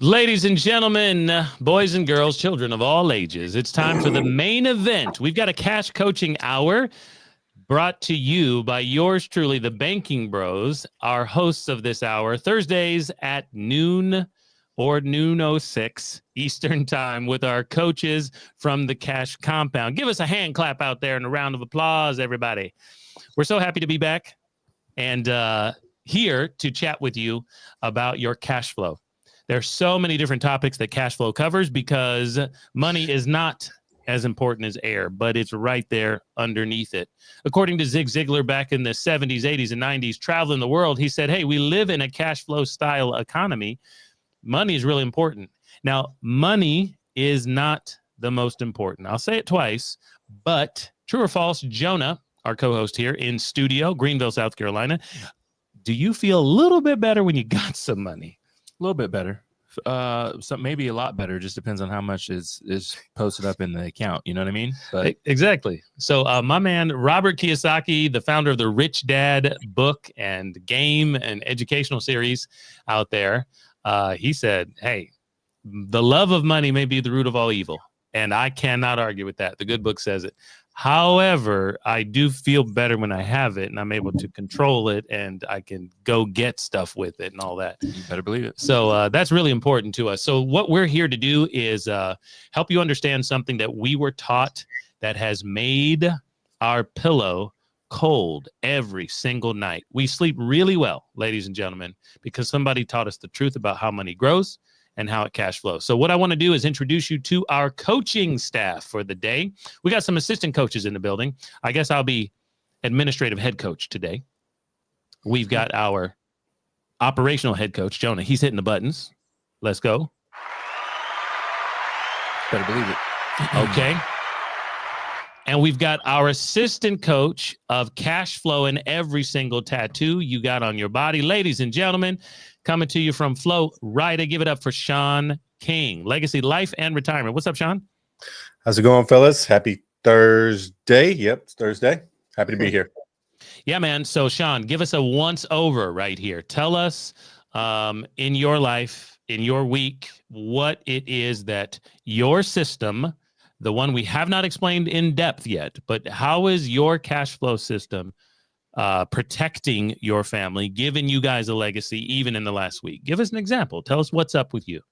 Ladies and gentlemen, boys and girls, children of all ages, it's time for the main event. We've got a cash coaching hour brought to you by yours truly, the Banking Bros, our hosts of this hour, Thursdays at noon or noon 06 Eastern time with our coaches from the Cash Compound. Give us a hand clap out there and a round of applause, everybody. We're so happy to be back and here to chat with you about your cash flow. There's so many different topics that cash flow covers because money is not as important as air, but it's right there underneath it. According to Zig Ziglar back in the 70s, 80s, and 90s, traveling the world, he said, hey, we live in a cash flow style economy. Money is really important. Now, money is not the most important. I'll say it twice, but true or false, Jonah, our co-host here in studio, Greenville, South Carolina, do you feel a little bit better when you got some money? A little bit better. Maybe a lot better. Just depends on how much is posted up in the account. You know what I mean? But exactly. So my man, Robert Kiyosaki, the founder of the Rich Dad book and game and educational series out there, he said, hey, the love of money may be the root of all evil. And I cannot argue with that. The good book says it. However, I do feel better when I have it and I'm able to control it and I can go get stuff with it and all that. You better believe it. So that's really important to us. So what we're here to do is help you understand something that we were taught that has made our pillow cold every single night. We sleep really well, ladies and gentlemen, because somebody taught us the truth about how money grows and how it cash flows. So what I want to do is introduce you to our coaching staff for the day. We got some assistant coaches in the building. I guess I'll be administrative head coach today. We've got our operational head coach, Jonah. He's hitting the buttons. Let's go. Better believe it. Okay. And we've got our assistant coach of cash flow and every single tattoo you got on your body. Ladies and gentlemen, coming to you from Flow Rida, give it up for Sean King, Legacy Life and Retirement. What's up, Sean? How's it going, fellas? Happy Thursday. Yep, it's Thursday. Happy to be here. Yeah, man. So, Sean, give us a once over right here. Tell us in your life, in your week, what it is that your system, the one we have not explained in depth yet, but how is your cash flow system protecting your family, giving you guys a legacy even in the last week? Give us an example. Tell us what's up with you.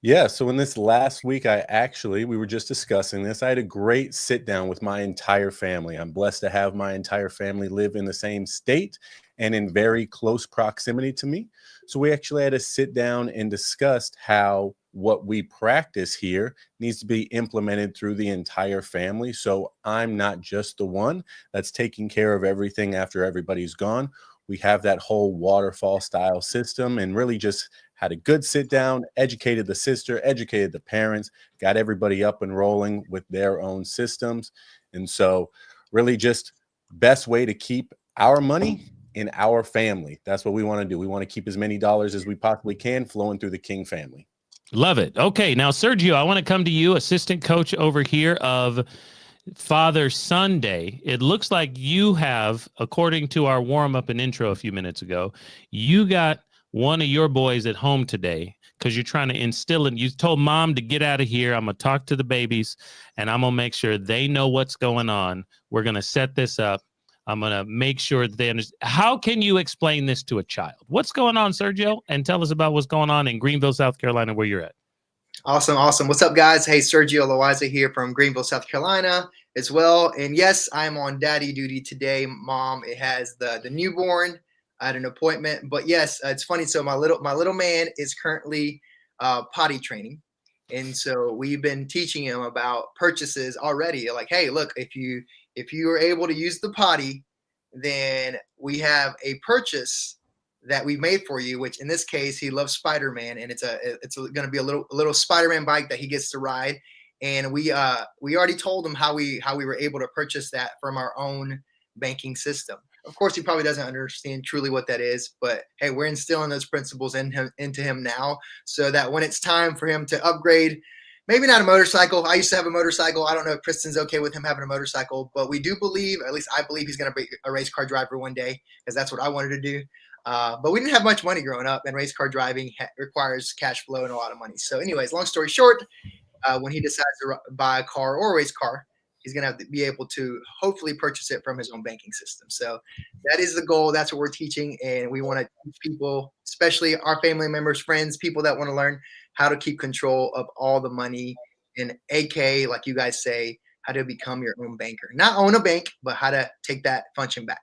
Yeah, so in this last week, we were just discussing this. I had a great sit down with my entire family. I'm blessed to have my entire family live in the same state and in very close proximity to me. So we actually had a sit down and discussed how what we practice here needs to be implemented through the entire family. So I'm not just the one that's taking care of everything after everybody's gone. We have that whole waterfall style system and really just had a good sit down, educated the sister, educated the parents, got everybody up and rolling with their own systems. And so really just best way to keep our money in our family. That's what we want to do. We want to keep as many dollars as we possibly can flowing through the King family. Love it. Okay, now, Sergio, I want to come to you, assistant coach over here of Father Sunday. It looks like you have, according to our warm-up and intro a few minutes ago, you got one of your boys at home today because you're trying to instill it. You told mom to get out of here. I'm going to talk to the babies, and I'm going to make sure they know what's going on. We're going to set this up. I'm going to make sure that they understand. How can you explain this to a child? What's going on, Sergio? And tell us about what's going on in Greenville, South Carolina, where you're at. Awesome. What's up, guys? Hey, Sergio Loaiza here from Greenville, South Carolina as well. And yes, I'm on daddy duty today. Mom, it has the newborn. I had an appointment. But yes, it's funny. So my little man is currently potty training. And so we've been teaching him about purchases already. Like, hey, look, if you are able to use the potty, then we have a purchase that we made for you, which in this case, he loves Spider-Man, and it's going to be a little Spider-Man bike that he gets to ride. And we already told him how we were able to purchase that from our own banking system. Of course, he probably doesn't understand truly what that is, but hey, we're instilling those principles into him now, so that when it's time for him to upgrade, maybe not a motorcycle. I used to have a motorcycle. I don't know if Kristen's okay with him having a motorcycle, but we do believe, at least I believe, he's going to be a race car driver one day, because that's what I wanted to do. But we didn't have much money growing up, and race car driving requires cash flow and a lot of money. So, anyways, long story short, when he decides to buy a car or a race car, he's going to have to be able to hopefully purchase it from his own banking system. So that is the goal. That's what we're teaching. And we want to teach people, especially our family members, friends, people that want to learn how to keep control of all the money in AK, like you guys say, how to become your own banker. Not own a bank, but how to take that function back.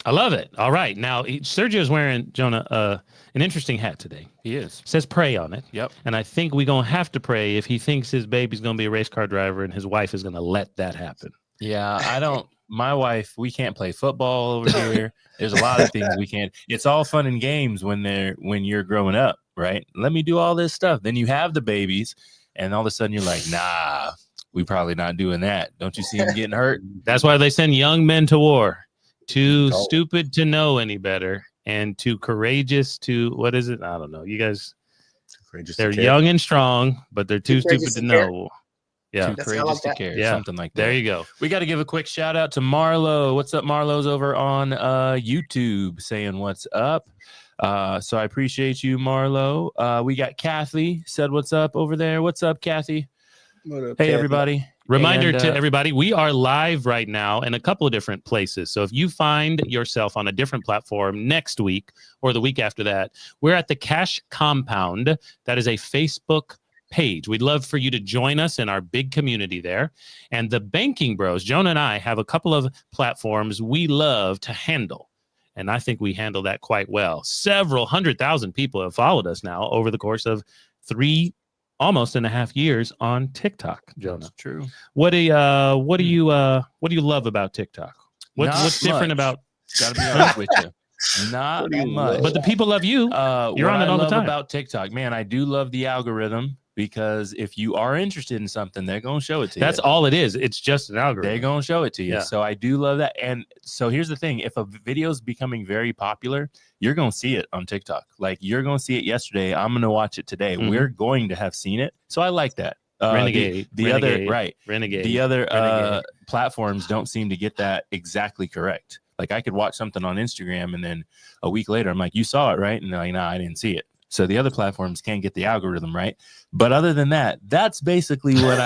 I love it. All right. Now, Sergio's wearing, Jonah, an interesting hat today. He is. It says pray on it. Yep. And I think we're going to have to pray if he thinks his baby's going to be a race car driver and his wife is going to let that happen. Yeah, I don't. My wife, we can't play football over here. There's a lot of things we can't. It's all fun and games when you're growing up, right? Let me do all this stuff. Then you have the babies, and all of a sudden you're like, nah, we probably not doing that. Don't you see them getting hurt? That's why they send young men to war. Too stupid to know any better, and too courageous to, what is it? I don't know. You guys, they're young and strong, but they're too stupid to know. Yeah. Too courageous to care. Yeah. Something like that. There you go. We got to give a quick shout out to Marlo. What's up, Marlo's over on YouTube saying what's up. So I appreciate you, Marlo. We got Kathy said what's up over there. What's up, Kathy? What up, Hey, Kathy? everybody. Reminder to everybody, we are live right now in a couple of different places. So if you find yourself on a different platform next week or the week after that, we're at the Cash Compound. That is a Facebook page. We'd love for you to join us in our big community there. And the Banking Bros, Jonah and I have a couple of platforms we love to handle. And I think we handle that quite well. Several 100,000 people have followed us now over the course of almost 3.5 years on TikTok, Jonah. That's true. What do you love about TikTok? What's different about? Gotta be honest with you. Not much. But the people love you. You're on it all the time. About TikTok, man, I do love the algorithm because if you are interested in something, they're gonna show it to you. That's all it is. It's just an algorithm. They're gonna show it to you. Yeah. So I do love that. And so here's the thing: if a video is becoming very popular, you're gonna see it on TikTok. Like you're gonna see it yesterday. I'm gonna watch it today. Mhm. We're going to have seen it. So I like that. Renegade. The other Renegade. platforms don't seem to get that exactly correct. Like I could watch something on Instagram and then a week later I'm like, you saw it, right? And they're like, no, I didn't see it. So the other platforms can't get the algorithm right. But other than that, that's basically what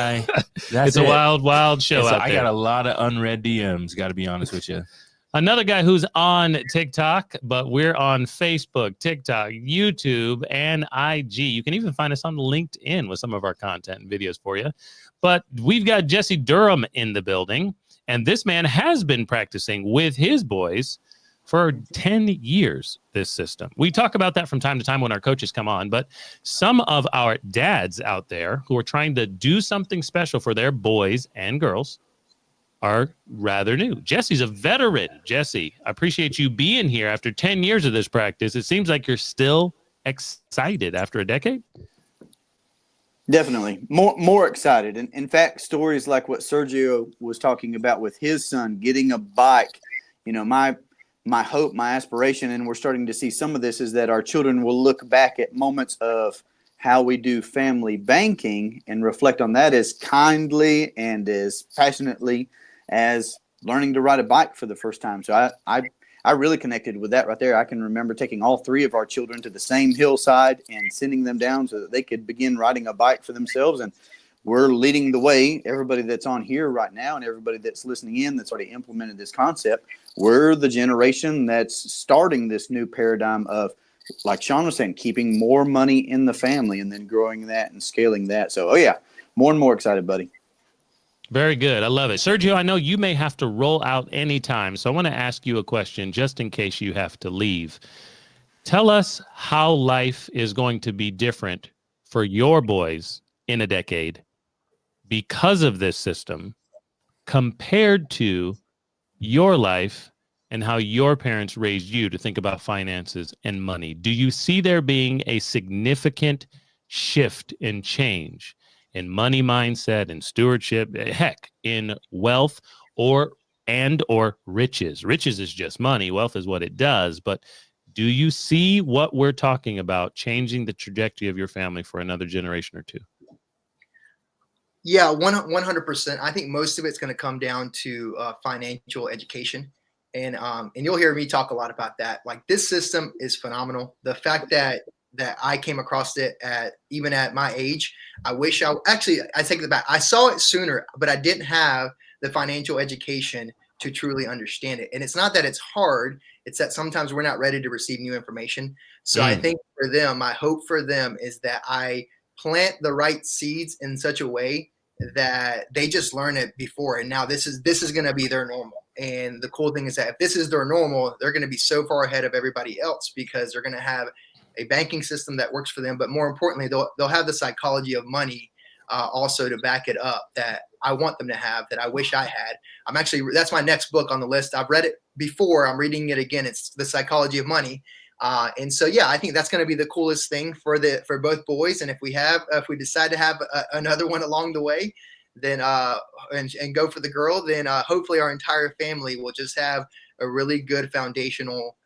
It's a wild, wild show out there. I got a lot of unread DMs, got to be honest with you. Another guy who's on TikTok, but we're on Facebook, TikTok, YouTube, and IG. You can even find us on LinkedIn with some of our content and videos for you. But we've got Jesse Durham in the building, and this man has been practicing with his boys for 10 years, this system. We talk about that from time to time when our coaches come on, but some of our dads out there who are trying to do something special for their boys and girls are rather new. Jesse's a veteran. Jesse, I appreciate you being here after 10 years of this practice. It seems like you're still excited after a decade. Definitely more excited. And in fact, stories like what Sergio was talking about with his son getting a bike, you know, my hope, my aspiration, and we're starting to see some of this, is that our children will look back at moments of how we do family banking and reflect on that as kindly and as passionately as learning to ride a bike for the first time. So I really connected with that right there. I can remember taking all three of our children to the same hillside and sending them down so that they could begin riding a bike for themselves. And we're leading the way. Everybody that's on here right now and everybody that's listening in that's already implemented this concept, we're the generation that's starting this new paradigm of, like Sean was saying, keeping more money in the family and then growing that and scaling that. So, more and more excited, buddy. Very good. I love it. Sergio, I know you may have to roll out anytime, so I want to ask you a question just in case you have to leave. Tell us how life is going to be different for your boys in a decade because of this system compared to your life and how your parents raised you to think about finances and money. Do you see there being a significant shift and change in money mindset and stewardship, heck, in wealth or riches? Riches is just money. Wealth is what it does. But do you see what we're talking about changing the trajectory of your family for another generation or two? Yeah, 100%. I think most of it's going to come down to financial education And you'll hear me talk a lot about that. Like, this system is phenomenal. The fact that I came across it even at my age, I take it back. I saw it sooner, but I didn't have the financial education to truly understand it. And it's not that it's hard, it's that sometimes we're not ready to receive new information. So I think for them, my hope for them is that I plant the right seeds in such a way that they just learn it before. And now this is going to be their normal. And the cool thing is that if this is their normal, they're going to be so far ahead of everybody else, because they're going to have a banking system that works for them. But more importantly, they'll have the psychology of money also to back it up, that I want them to have, that I wish I had. That's my next book on the list. I've read it before. I'm reading it again. It's The Psychology of Money. And so, yeah, I think that's going to be the coolest thing for both boys. And if we decide to have another one along the way, then and go for the girl, then hopefully our entire family will just have a really good foundational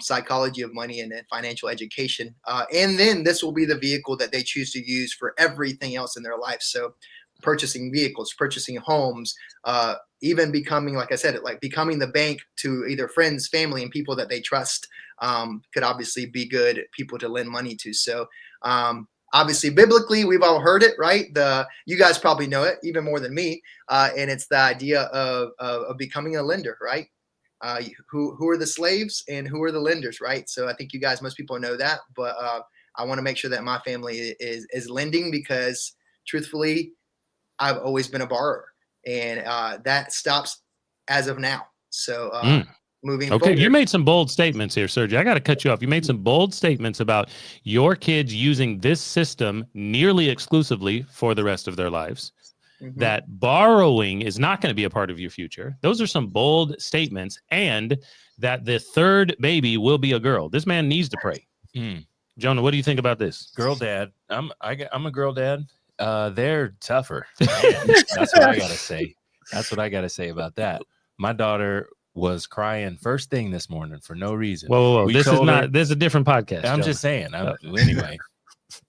psychology of money and financial education. And then this will be the vehicle that they choose to use for everything else in their life. So purchasing vehicles, purchasing homes, even becoming, like I said, becoming the bank to either friends, family, and people that they trust, could obviously be good people to lend money to. So obviously, biblically, we've all heard it, right? You guys probably know it even more than me. And it's the idea of becoming a lender, right? Who are the slaves and who are the lenders, right? So I think most people know that, but I want to make sure that my family is lending, because truthfully, I've always been a borrower, and that stops as of now. So moving forward. You made some bold statements here, Sergio. I got to cut you off. You made some bold statements about your kids using this system nearly exclusively for the rest of their lives. That borrowing is not going to be a part of your future. Those are some bold statements. And that the third baby will be a girl. This man needs to pray. Jonah, what do you think about this? Girl dad. I'm a girl dad. They're tougher. That's what I gotta say. That's what I gotta say about that. My daughter was crying first thing this morning for no reason. Whoa. This is a different podcast. I'm just saying. Anyway.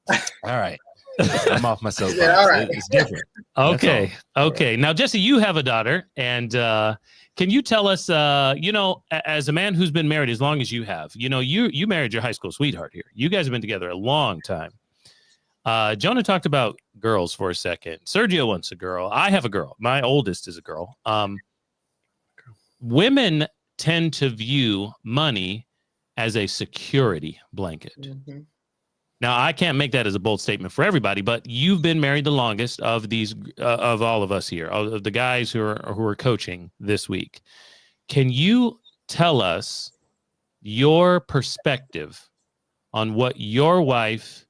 All right. I'm off my soapbox. Yeah, all right. It's different. Okay. Right. Now, Jesse, you have a daughter, and can you tell us, as a man who's been married as long as you have, you married your high school sweetheart here. You guys have been together a long time. Jonah talked about girls for a second. Sergio wants a girl. I have a girl. My oldest is a girl. Women tend to view money as a security blanket. Now, I can't make that as a bold statement for everybody, but you've been married the longest of these, of all of us here, of the guys who are coaching this week. Can you tell us your perspective on what your wife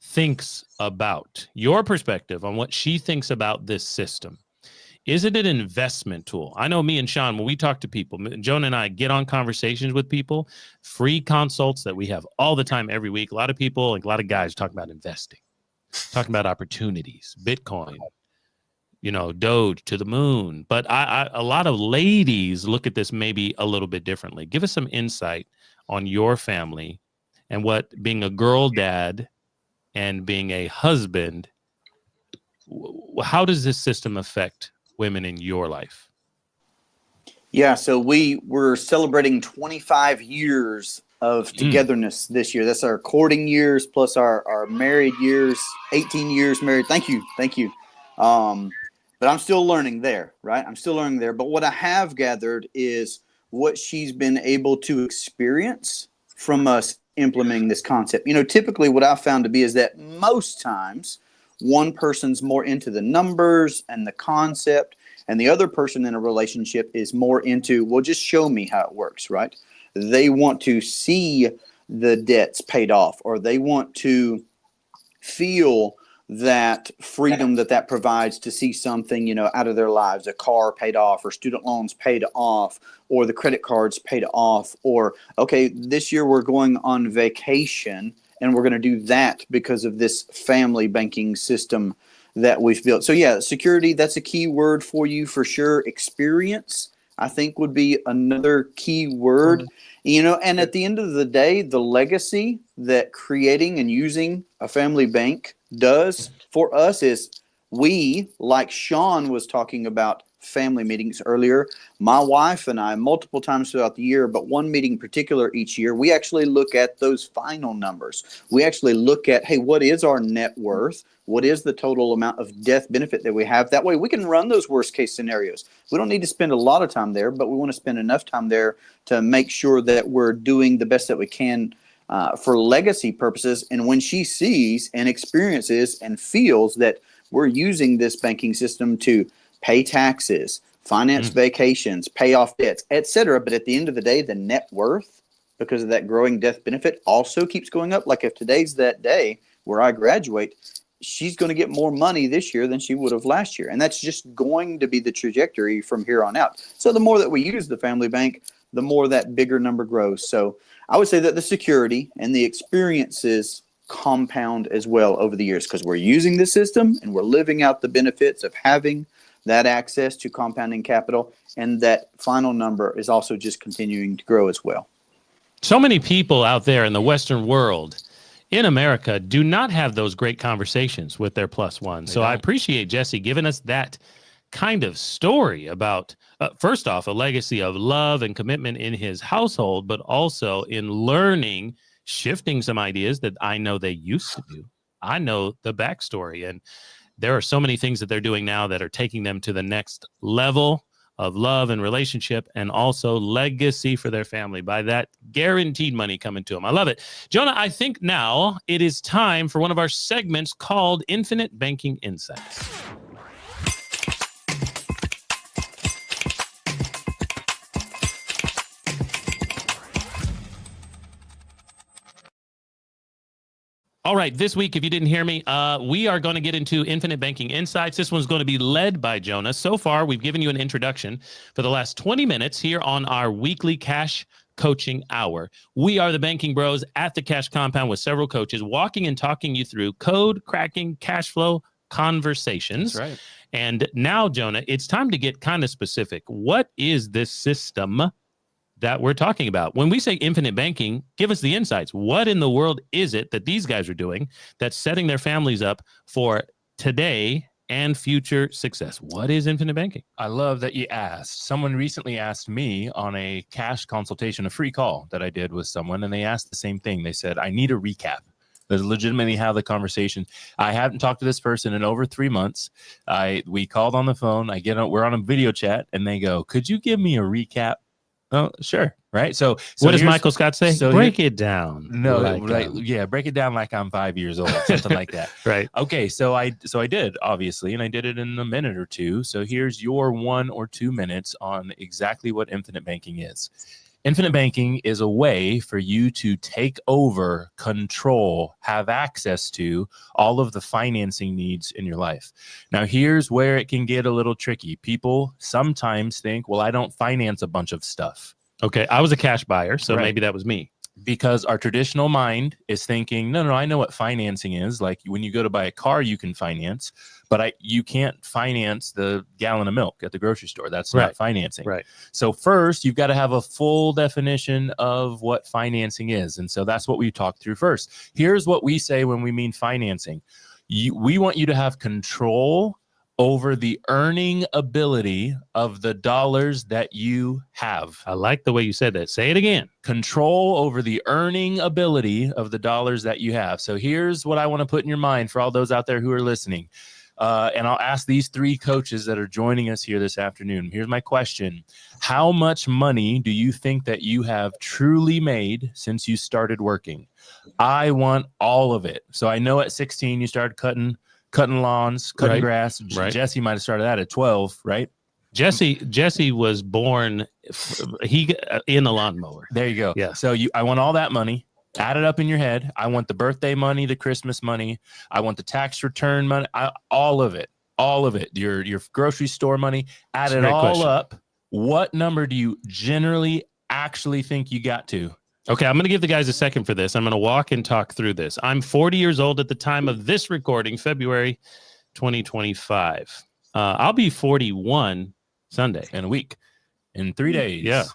thinks about, your perspective on what she thinks about this system? Is it an investment tool? I know me and Sean, when we talk to people, Jonah and I get on conversations with people, free consults that we have all the time, every week. A lot of people, like a lot of guys, talking about investing, talking about opportunities, Bitcoin, Doge to the moon. But a lot of ladies look at this maybe a little bit differently. Give us some insight on your family and what being a girl dad and being a husband, how does this system affect women in your life? Yeah, so we're celebrating 25 years of togetherness this year. That's our courting years plus our married years, 18 years married. Thank you. But I'm still learning there, right? I'm still learning there. But what I have gathered is what she's been able to experience from us implementing this concept. Typically what I've found to be is that most times one person's more into the numbers and the concept, and the other person in a relationship is more into, well, just show me how it works, right? They want to see the debts paid off, or they want to feel that freedom that provides to see something, out of their lives, a car paid off, or student loans paid off, or the credit cards paid off, or, okay, this year we're going on vacation and we're going to do that because of this family banking system that we've built. So yeah, security, that's a key word for you for sure. Experience, I think, would be another key word. And at the end of the day, the legacy that creating and using a family bank does for us is we, like Sean was talking about family meetings earlier. My wife and I, multiple times throughout the year, but one meeting in particular each year, we actually look at those final numbers. We actually look at, hey, what is our net worth? What is the total amount of death benefit that we have? That way we can run those worst case scenarios. We don't need to spend a lot of time there, but we want to spend enough time there to make sure that we're doing the best that we can for legacy purposes. And when she sees and experiences and feels that we're using this banking system to pay taxes, finance vacations, pay off debts, etc. But at the end of the day, the net worth, because of that growing death benefit, also keeps going up. Like if today's that day where I graduate, she's going to get more money this year than she would have last year. And that's just going to be the trajectory from here on out. So the more that we use the family bank, the more that bigger number grows. So I would say that the security and the experiences compound as well over the years because we're using the system and we're living out the benefits of having that access to compounding capital. And that final number is also just continuing to grow as well. So many people out there in the Western world, in America, do not have those great conversations with their plus one. So I appreciate Jesse giving us that kind of story about, first off, a legacy of love and commitment in his household, but also in learning, shifting some ideas that I know they used to do. I know the backstory, and there are so many things that they're doing now that are taking them to the next level of love and relationship and also legacy for their family by that guaranteed money coming to them. I love it. Jonah, I think now it is time for one of our segments called Infinite Banking Insights. All right, this week, if you didn't hear me, we are going to get into Infinite Banking Insights. This one's going to be led by Jonah. So far, we've given you an introduction for the last 20 minutes here on our weekly Cash Coaching Hour. We are the Banking Bros at the Cash Compound with several coaches walking and talking you through code cracking cash flow conversations. That's right. And now, Jonah, it's time to get kind of specific. What is this system that we're talking about? When we say infinite banking, give us the insights. What in the world is it that these guys are doing that's setting their families up for today and future success? What is infinite banking? I love that you asked. Someone recently asked me on a cash consultation, a free call that I did with someone, and they asked the same thing. They said, I need a recap. Let's legitimately have the conversation. I haven't talked to this person in over 3 months. We called on the phone. We're on a video chat, and they go, could you give me a recap? Oh, sure. Right. So what does Michael Scott say? So break it down. No, break it down like I'm 5 years old, something like that. Right. Okay. So I did, obviously, and I did it in a minute or two. So here's your 1 or 2 minutes on exactly what infinite banking is. Infinite banking is a way for you to take over, control, have access to all of the financing needs in your life. Now, here's where it can get a little tricky. People sometimes think, well, I don't finance a bunch of stuff. Okay. I was a cash buyer, so Right. maybe that was me. Because our traditional mind is thinking, no, I know what financing is. Like when you go to buy a car, you can finance, but you can't finance the gallon of milk at the grocery store. That's Right. not financing. Right. So first, you've got to have a full definition of what financing is. And so that's what we talked through first. Here's what we say when we mean financing. We want you to have control over the earning ability of the dollars that you have. I like the way you said that. Say it again. Control over the earning ability of the dollars that you have. So here's what I want to put in your mind for all those out there who are listening. And I'll ask these 3 coaches that are joining us here this afternoon. Here's my question. How much money do you think that you have truly made since you started working? I want all of it. So I know at 16 you started cutting lawns, cutting Right. grass. Right. Jesse might have started that at 12, right? Jesse was born in a lawnmower. There you go. Yeah. So I want all that money. Add it up in your head. I want the birthday money, the Christmas money. I want the tax return money. All of it. Your grocery store money. Add That's a it great all question. up. What number do you generally actually think you got to? Okay, I'm going to give the guys a second for this. I'm going to walk and talk through this. I'm 40 years old at the time of this recording, February 2025. I'll be 41 Sunday. In a week, in 3 days. Yeah.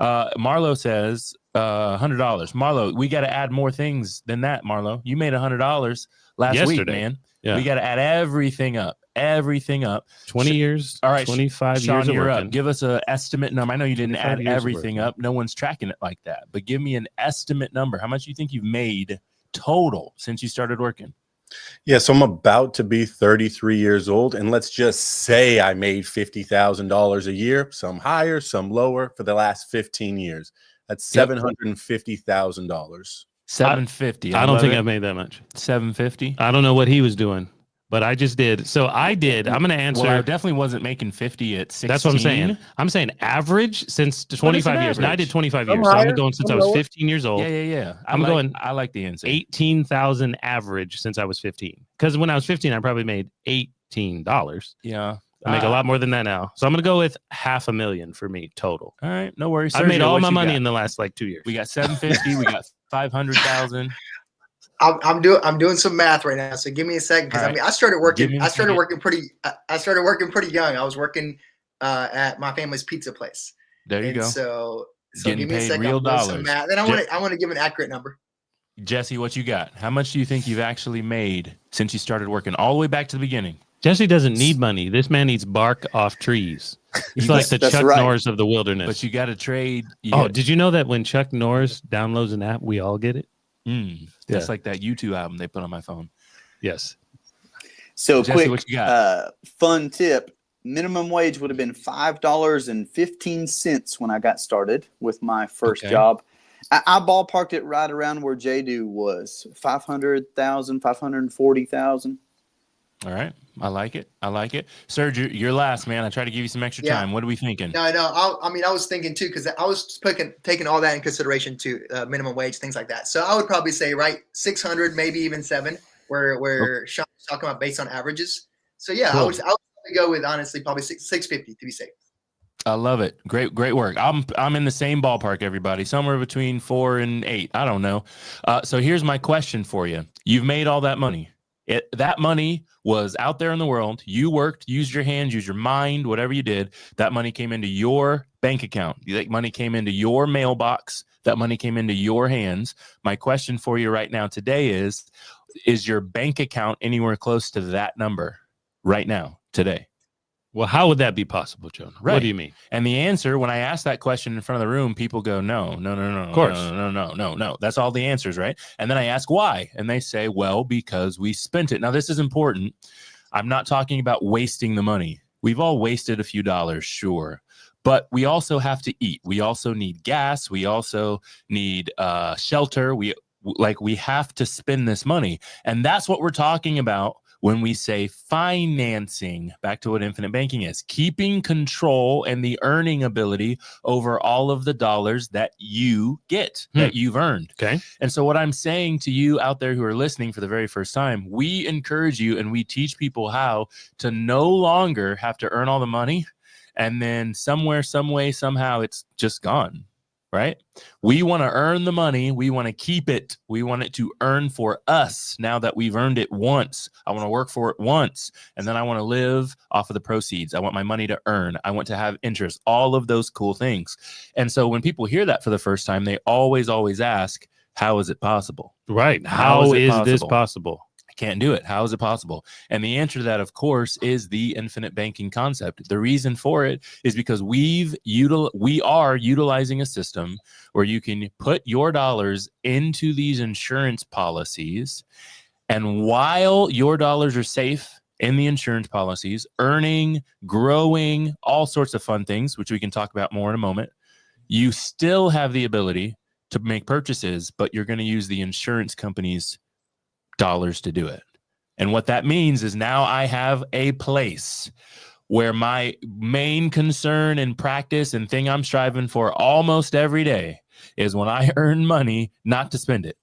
Marlo says $100. Marlo, we got to add more things than that. Marlo, you made $100 last week, Yesterday. man. Yeah. We got to add everything up. everything up. 20 years, All right, 25 Sean, years of you're working. up. Give us an estimate number. I know you didn't 25 add years of everything working. up. No one's tracking it like that. But give me an estimate number. How much do you think you've made total since you started working? Yeah, so I'm about to be 33 years old, and let's just say I made $50,000 a year, some higher, some lower, for the last 15 years. That's $750,000. 750. I don't think I I've made that much. 750. I don't know what he was doing, but I just did. So I did. I'm going to answer. Well, I definitely wasn't making 50 at 16. That's what I'm saying. I'm saying average since 25 years. And I did 25 Some years. So I'm higher, going since some I was lower. 15 years old. Yeah. I like the answer. 18,000 average since I was 15. Because when I was 15, I probably made $18. Yeah. I make a lot more than that now. So I'm going to go with $500,000 for me total. All right. No worries. I've made Sergio, all what my you money got? in the last like 2 years. We got 750. We got 500,000. I'm doing some math right now, so give me a second because All I right. mean I started Give me working. a I started second. working pretty. I started working pretty young. I was working at my family's pizza place. There you And go. So Getting give me a paid second. real I'm doing some dollars. math. Then I want to give an accurate number. Jesse, what you got? How much do you think you've actually made since you started working all the way back to the beginning? Jesse doesn't need money. This man eats bark off trees. He's like the That's Chuck right. Norris of the wilderness. But you got to trade. Oh, did you know that when Chuck Norris downloads an app, we all get it? That's Yeah. like that YouTube album they put on my phone. Yes. So Jesse, quick, what you got? fun tip: minimum wage would have been $5.15 when I got started with my first Okay. job. I ballparked it right around where Jadu was, 500,000, 540,000. All right. I like it. Serge, you're last, man. I try to give you some extra Yeah. time. What are we thinking? No. I mean, I was thinking too because I was taking all that in consideration too, minimum wage, things like that. So I would probably say 600, maybe even 7, where Sean was talking about based on averages. So yeah, Cool. I would probably go with honestly probably 650 to be safe. I love it. Great work. I'm in the same ballpark, everybody. Somewhere between 4 and 8. I don't know. So here's my question for you. You've made all that money. That money was out there in the world. You worked, used your hands, used your mind, whatever you did. That money came into your bank account. That money came into your mailbox. That money came into your hands. My question for you right now today is your bank account anywhere close to that number right now, today? Well, how would that be possible, Jonah? Right. What do you mean? And the answer, when I ask that question in front of the room, people go, no. Of course. No. That's all the answers, right? And then I ask why. And they say, well, because we spent it. Now, this is important. I'm not talking about wasting the money. We've all wasted a few dollars, sure. But we also have to eat. We also need gas. We also need shelter. We have to spend this money. And that's what we're talking about when we say financing, back to what infinite banking is, keeping control and the earning ability over all of the dollars that you get, that you've earned. Okay. And so what I'm saying to you out there who are listening for the very first time, we encourage you and we teach people how to no longer have to earn all the money and then somewhere, some way, somehow it's just gone. Right? We want to earn the money. We want to keep it. We want it to earn for us now that we've earned it once. I want to work for it once, and then I want to live off of the proceeds. I want my money to earn. I want to have interest, all of those cool things. And so when people hear that for the first time, they always ask, how is it possible? Right. How How is it is this possible? possible? Can't do it. How is it possible? And the answer to that, of course, is the infinite banking concept. The reason for it is because we are utilizing a system where you can put your dollars into these insurance policies. And while your dollars are safe in the insurance policies, earning, growing, all sorts of fun things, which we can talk about more in a moment, you still have the ability to make purchases, but you're going to use the insurance company's dollars to do it. And what that means is now I have a place where my main concern and practice and thing I'm striving for almost every day is when I earn money, not to spend it.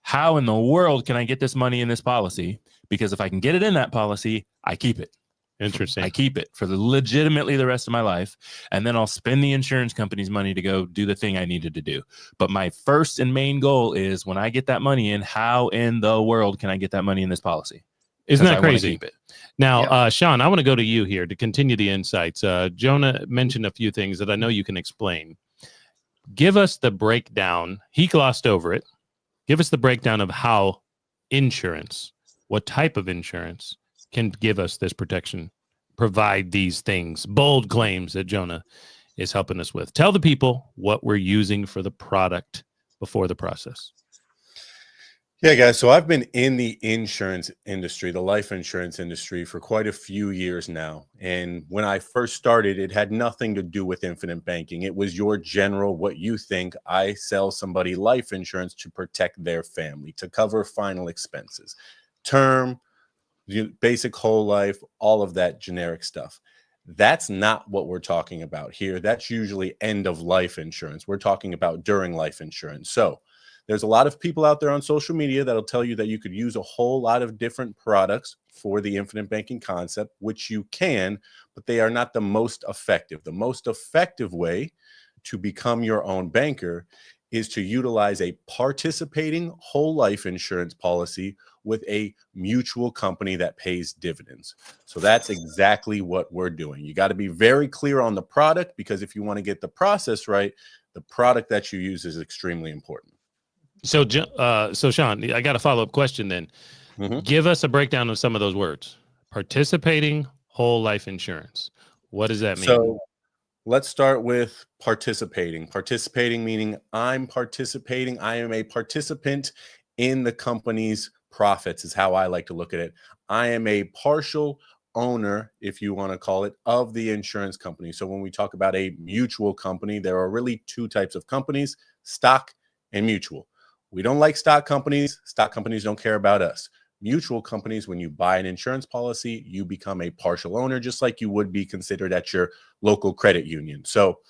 How in the world can I get this money in this policy? Because if I can get it in that policy, I keep it. Interesting. I keep it for legitimately the rest of my life. And then I'll spend the insurance company's money to go do the thing I needed to do. But my first and main goal is when I get that money in, how in the world can I get that money in this policy? Isn't 'Cause that I wanna crazy? keep it. Now, Sean, I want to go to you here to continue the insights. Jonah mentioned a few things that I know you can explain. Give us the breakdown. He glossed over it. Give us the breakdown of how insurance, what type of insurance, can give us this protection, provide these things, bold claims that Jonah is helping us with. Tell the people what we're using for the product before the process. Yeah, guys. So I've been in the insurance industry, the life insurance industry, for quite a few years now. And when I first started, it had nothing to do with infinite banking. It was your general, what you think. I sell somebody life insurance to protect their family, to cover final expenses, term, basic whole life, all of that generic stuff. That's not what we're talking about here. That's usually end of life insurance. We're talking about during life insurance. So there's a lot of people out there on social media that'll tell you that you could use a whole lot of different products for the infinite banking concept, which you can, but they are not the most effective. The most effective way to become your own banker is to utilize a participating whole life insurance policy with a mutual company that pays dividends. So that's exactly what we're doing. You got to be very clear on the product, because if you want to get the process right, the product that you use is extremely important. So, Sean, I got a follow-up question then. Give us a breakdown of some of those words. Participating whole life insurance. What does that mean? So let's start with participating. Participating meaning I'm participating. I am a participant in the company's profits is how I like to look at it. I am a partial owner, if you want to call it, of the insurance company. So when we talk about a mutual company, there are really two types of companies, stock and mutual. We don't like stock companies. Stock companies don't care about us. Mutual companies, when you buy an insurance policy, you become a partial owner, just like you would be considered at your local credit union. So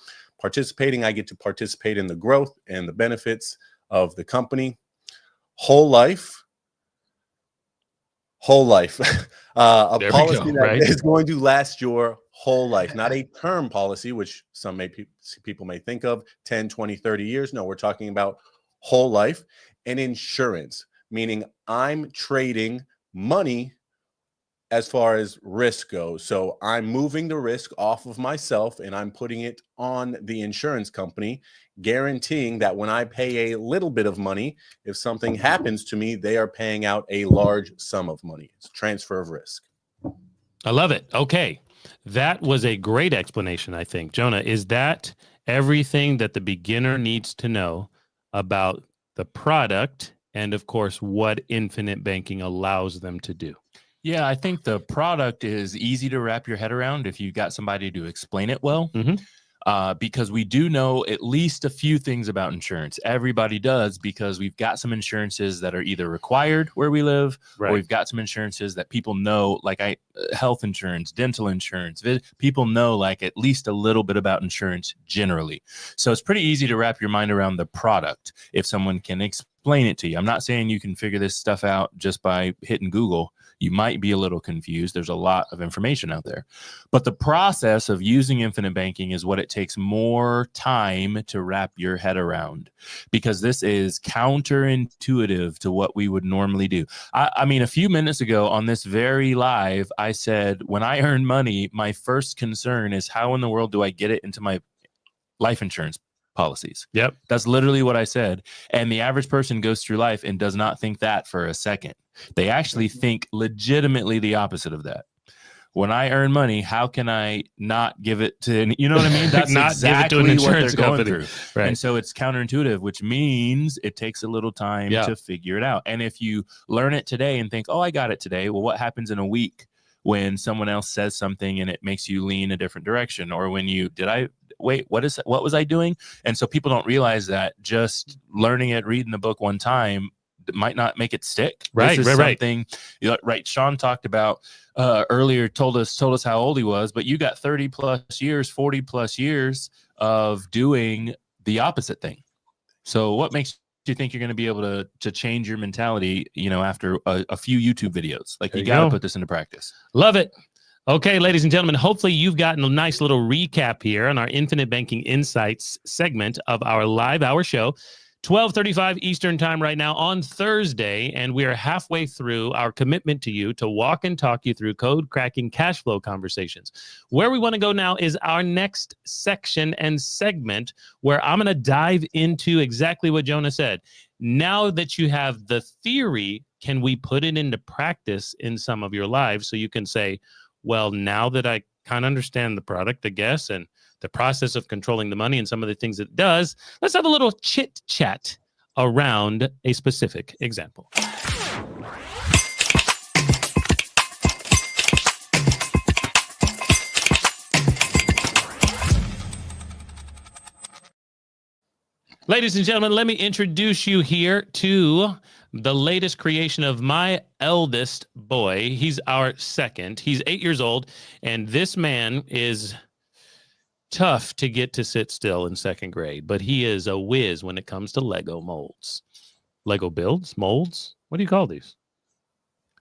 participating, I get to participate in the growth and the benefits of the company. Whole life, a policy that is going to last your whole life, not a term policy, which some people may think of 10, 20, 30 years. No, we're talking about whole life. And insurance, meaning I'm trading money as far as risk goes. So I'm moving the risk off of myself and I'm putting it on the insurance company, guaranteeing that when I pay a little bit of money, if something happens to me, they are paying out a large sum of money. It's transfer of risk. I love it. Okay. That was a great explanation, I think. Jonah, is that everything that the beginner needs to know about the product and, of course, what infinite banking allows them to do? Yeah, I think the product is easy to wrap your head around if you got somebody to explain it well. Because we do know at least a few things about insurance. Everybody does, because we've got some insurances that are either required where we live, or we've got some insurances that people know, like health insurance, dental insurance. People know like at least a little bit about insurance generally. So it's pretty easy to wrap your mind around the product if someone can explain it to you. I'm not saying you can figure this stuff out just by hitting Google. You might be a little confused. There's a lot of information out there. But the process of using infinite banking is what it takes more time to wrap your head around, because this is counterintuitive to what we would normally do. I mean, a few minutes ago on this very live, I said, when I earn money, my first concern is how in the world do I get it into my life insurance policies? Yep. That's literally what I said. And the average person goes through life and does not think that for a second. They actually think legitimately the opposite of that. When I earn money, how can I not give it to, you know what I mean? That's not exactly give it to an what they're insurance going company. through. Right. And so it's counterintuitive, which means it takes a little time to figure it out. And if you learn it today and think, oh, I got it today. Well, what happens in a week when someone else says something and it makes you lean a different direction? Or when you, what was I doing? And so people don't realize that just learning it, reading the book one time might not make it stick. Right, this is right. something, right. Sean talked about earlier, told us how old he was, but you got 30 plus years, 40 plus years of doing the opposite thing. So what makes you think you're going to be able to change your mentality, after a few YouTube videos? Like, you got to put this into practice. Love it. Okay, ladies and gentlemen, hopefully you've gotten a nice little recap here on our Infinite Banking Insights segment of our live hour show. 12:35 Eastern time right now on Thursday, and we are halfway through our commitment to you to walk and talk you through code cracking cash flow conversations. Where we want to go now is our next section and segment, where I'm going to dive into exactly what Jonah said. Now that you have the theory can we put it into practice in some of your lives so you can say, well, now that I kind of understand the product, I guess, and the process of controlling the money and some of the things it does, let's have a little chit chat around a specific example. Ladies and gentlemen, let me introduce you here to the latest creation of my eldest boy. He's our second. He's 8 years old, and this man is tough to get to sit still in second grade, but he is a whiz when it comes to Lego molds. Lego builds, molds? What do you call these?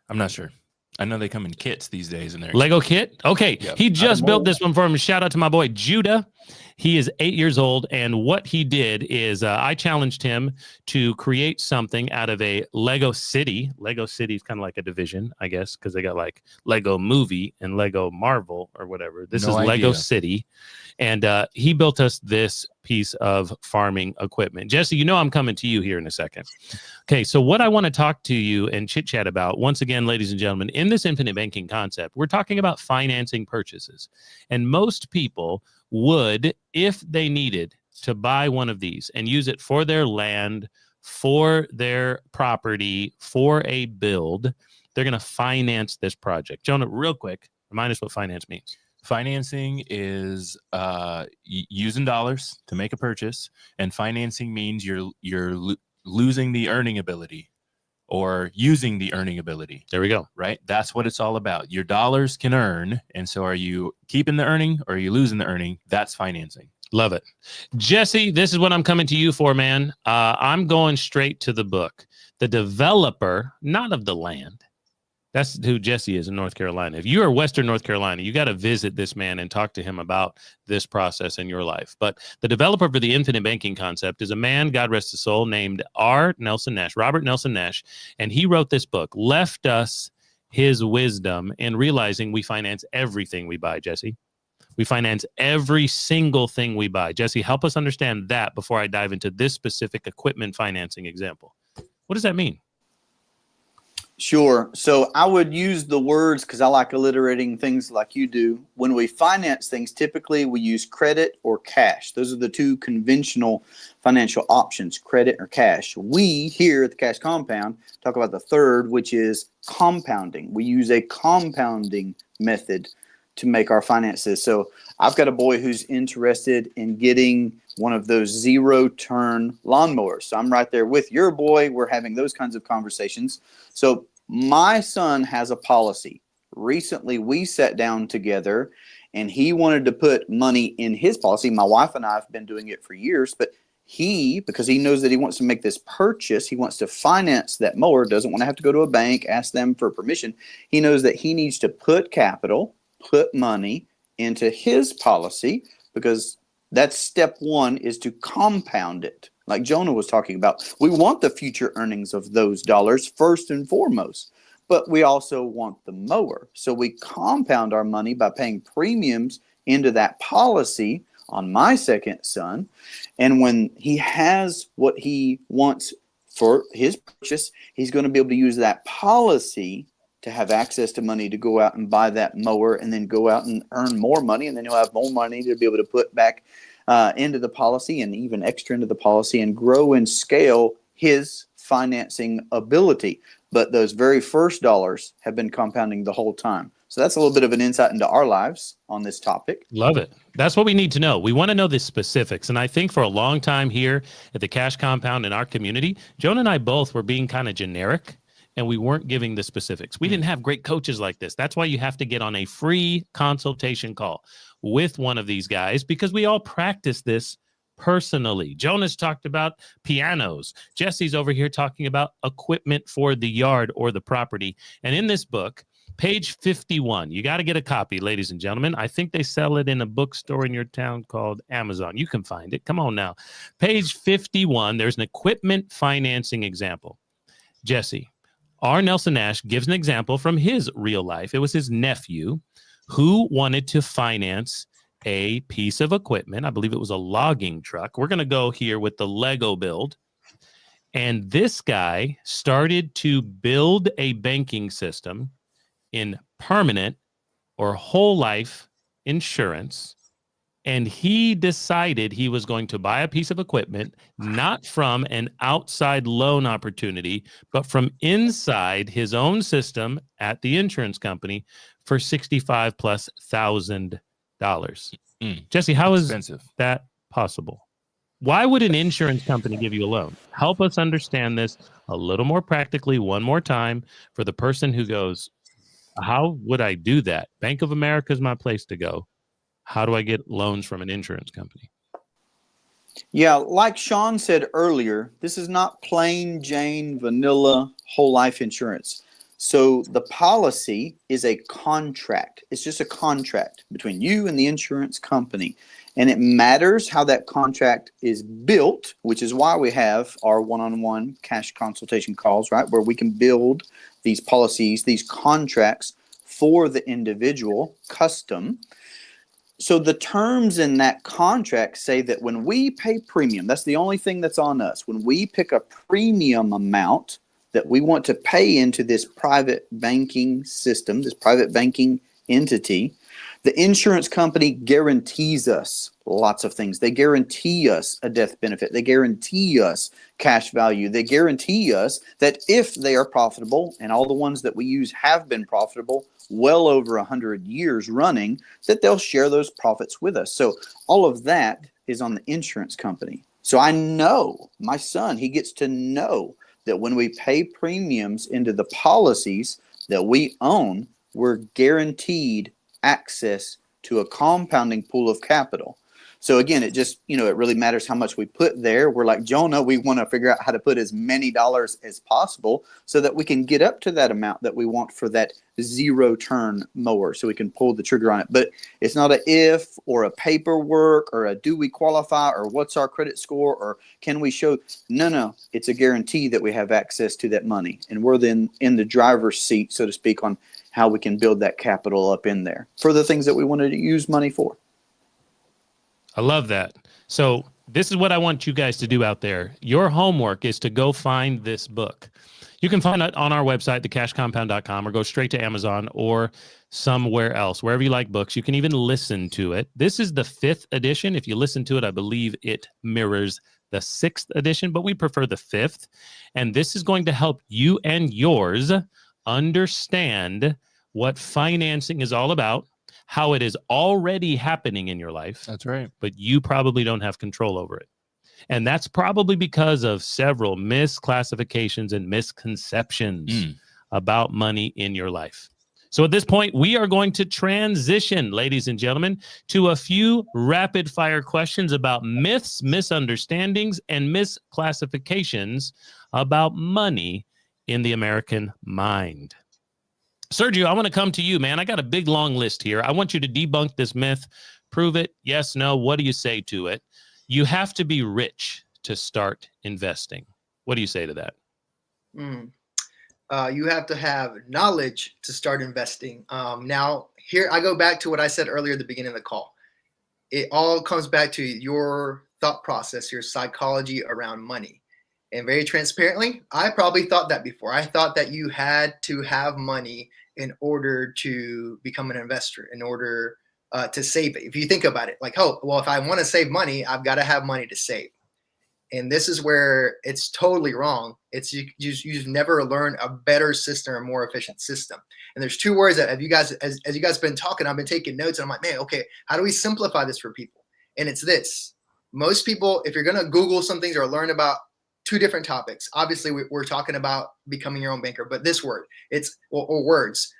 I'm not sure. I know they come in kits these days. And they're Lego kit? Okay. Yep. He just built this one for him. Shout out to my boy, Judah. He is 8 years old. And what he did is I challenged him to create something out of a Lego city. Lego city is kind of like a division, I guess, because they got like Lego movie and Lego Marvel or whatever. This is Lego idea. City. And he built us this piece of farming equipment. Jesse, you know I'm coming to you here in a second. Okay, so what I want to talk to you and chit chat about, once again, ladies and gentlemen, in this infinite banking concept, we're talking about financing purchases. And most people would, if they needed to buy one of these and use it for their land, for their property, for a build, they're going to finance this project. Jonah, real quick, remind us what finance means. Financing is using dollars to make a purchase, and financing means you're losing the earning ability or using the earning ability. There we go. Right? That's what it's all about. Your dollars can earn, and so are you keeping the earning or are you losing the earning? That's financing. Love it. Jesse, this is what I'm coming to you for, man. I'm going straight to the book. The developer, not of the land. That's who Jesse is in North Carolina. If you are Western North Carolina, you got to visit this man and talk to him about this process in your life. But the developer for the infinite banking concept is a man, God rest his soul, named Robert Nelson Nash. And he wrote this book, left us his wisdom in realizing we finance everything we buy, Jesse. We finance every single thing we buy. Jesse, help us understand that before I dive into this specific equipment financing example. What does that mean? Sure. So I would use the words because I like alliterating things like you do. When we finance things, typically we use credit or cash. Those are the two conventional financial options, credit or cash. We here at the Cash Compound talk about the third, which is compounding. We use a compounding method to make our finances. So I've got a boy who's interested in getting one of those zero-turn lawnmowers. So I'm right there with your boy. We're having those kinds of conversations. So my son has a policy. Recently, we sat down together, and he wanted to put money in his policy. My wife and I have been doing it for years, but because he knows that he wants to make this purchase, he wants to finance that mower, doesn't want to have to go to a bank, ask them for permission. He knows that he needs to put capital, put money into his policy, because that's step one, is to compound it. Like Jonah was talking about, we want the future earnings of those dollars first and foremost, but we also want the mower. So we compound our money by paying premiums into that policy on my second son. And when he has what he wants for his purchase, he's going to be able to use that policy to have access to money to go out and buy that mower and then go out and earn more money. And then he'll have more money to be able to put back into the policy and even extra into the policy and grow and scale his financing ability. But those very first dollars have been compounding the whole time. So that's a little bit of an insight into our lives on this topic. Love it. That's what we need to know. We want to know the specifics. And I think for a long time here at the Cash Compound in our community, Jonah and I both were being kind of generic, and we weren't giving the specifics. We didn't have great coaches like this. That's why you have to get on a free consultation call with one of these guys, because we all practice this personally. Jonah's talked about pianos. Jesse's over here talking about equipment for the yard or the property. And in this book, page 51, you got to get a copy, ladies and gentlemen. I think they sell it in a bookstore in your town called Amazon. You can find it. Come on now. Page 51, there's an equipment financing example. Jesse, R. Nelson Nash gives an example from his real life. It was his nephew who wanted to finance a piece of equipment. I believe it was a logging truck. We're going to go here with the Lego build. And this guy started to build a banking system in permanent or whole life insurance. And he decided he was going to buy a piece of equipment, not from an outside loan opportunity, but from inside his own system at the insurance company for $65,000+. Jesse, how is Expensive. that possible? Why would an insurance company give you a loan? Help us understand this a little more practically one more time for the person who goes, how would I do that? Bank of America is my place to go. How do I get loans from an insurance company? Yeah, like Sean said earlier, this is not plain Jane vanilla whole life insurance. So the policy is a contract. It's just a contract between you and the insurance company. And it matters how that contract is built, which is why we have our one-on-one cash consultation calls, right? Where we can build these policies, these contracts for the individual, custom. So the terms in that contract say that when we pay premium, that's the only thing that's on us. When we pick a premium amount that we want to pay into this private banking system, this private banking entity, the insurance company guarantees us lots of things. They guarantee us a death benefit. They guarantee us cash value. They guarantee us that if they are profitable, and all the ones that we use have been profitable well over 100 years running, that they'll share those profits with us. So all of that is on the insurance company. So I know my son, he gets to know that when we pay premiums into the policies that we own, we're guaranteed access to a compounding pool of capital. So again, it just, it really matters how much we put there. We're like Jonah, we want to figure out how to put as many dollars as possible so that we can get up to that amount that we want for that zero turn mower so we can pull the trigger on it. But it's not a if or a paperwork or a do we qualify or what's our credit score or can we show. No, it's a guarantee that we have access to that money. And we're then in the driver's seat, so to speak, on how we can build that capital up in there for the things that we wanted to use money for. I love that. So this is what I want you guys to do out there. Your homework is to go find this book. You can find it on our website, thecashcompound.com, or go straight to Amazon or somewhere else, wherever you like books. You can even listen to it. This is the 5th edition. If you listen to it, I believe it mirrors the 6th edition, but we prefer the 5th. And this is going to help you and yours understand what financing is all about, how it is already happening in your life. That's right. But you probably don't have control over it. And that's probably because of several misclassifications and misconceptions about money in your life. So at this point, we are going to transition, ladies and gentlemen, to a few rapid fire questions about myths, misunderstandings, and misclassifications about money in the American mind. Sergio, I want to come to you, man. I got a big, long list here. I want you to debunk this myth, prove it. Yes, no. What do you say to it? You have to be rich to start investing. What do you say to that? You have to have knowledge to start investing. Now, here I go back to what I said earlier at the beginning of the call. It all comes back to your thought process, your psychology around money. And very transparently, I probably thought that before. I thought that you had to have money in order to become an investor, in order to save it. If you think about it, like, oh, well, if I want to save money, I've got to have money to save. And this is where it's totally wrong. It's you never learn a better system or more efficient system. And there's 2 words that as you guys been talking, I've been taking notes and I'm like, man, okay, how do we simplify this for people? And it's this. Most people, if you're going to Google some things or learn about 2 different topics, obviously we're talking about becoming your own banker, but this word, or words,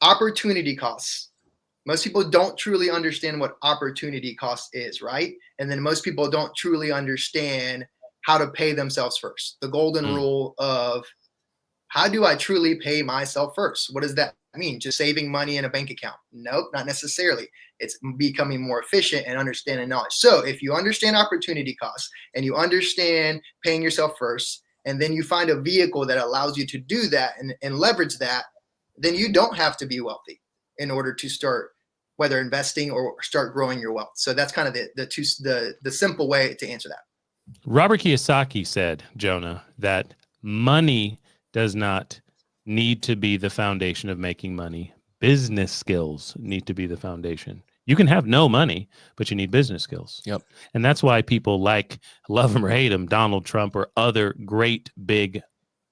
opportunity costs. Most people don't truly understand what opportunity cost is, right? And then most people don't truly understand how to pay themselves first. The golden rule of how do I truly pay myself first? What does that mean? Just saving money in a bank account? Nope, not necessarily. It's becoming more efficient and understanding knowledge. So if you understand opportunity costs and you understand paying yourself first, and then you find a vehicle that allows you to do that and leverage that, then you don't have to be wealthy in order to start whether investing or start growing your wealth. So that's kind of the simple way to answer that. Robert Kiyosaki said, Jonah, that money does not need to be the foundation of making money. Business skills need to be the foundation. You can have no money, but you need business skills. Yep. And that's why people like, love him or hate him, Donald Trump or other great big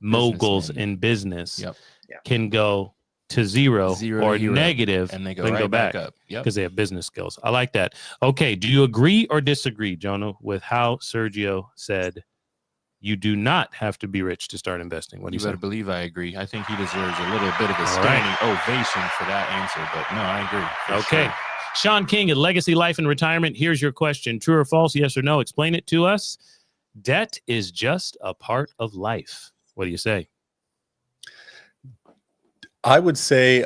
moguls Businessmen. in business Yep. can go to zero or to hero, negative and they go then right back up. Yep. because they have business skills. I like that. Okay. Do you agree or disagree, Jonah, with how Sergio said you do not have to be rich to start investing? What do You you better say? believe I agree. I think he deserves a little bit of a All standing ovation for that answer, but no, I agree. for Okay. sure. Sean King at Legacy Life and Retirement. Here's your question. True or false? Yes or no? Explain it to us. Debt is just a part of life. What do you say? I would say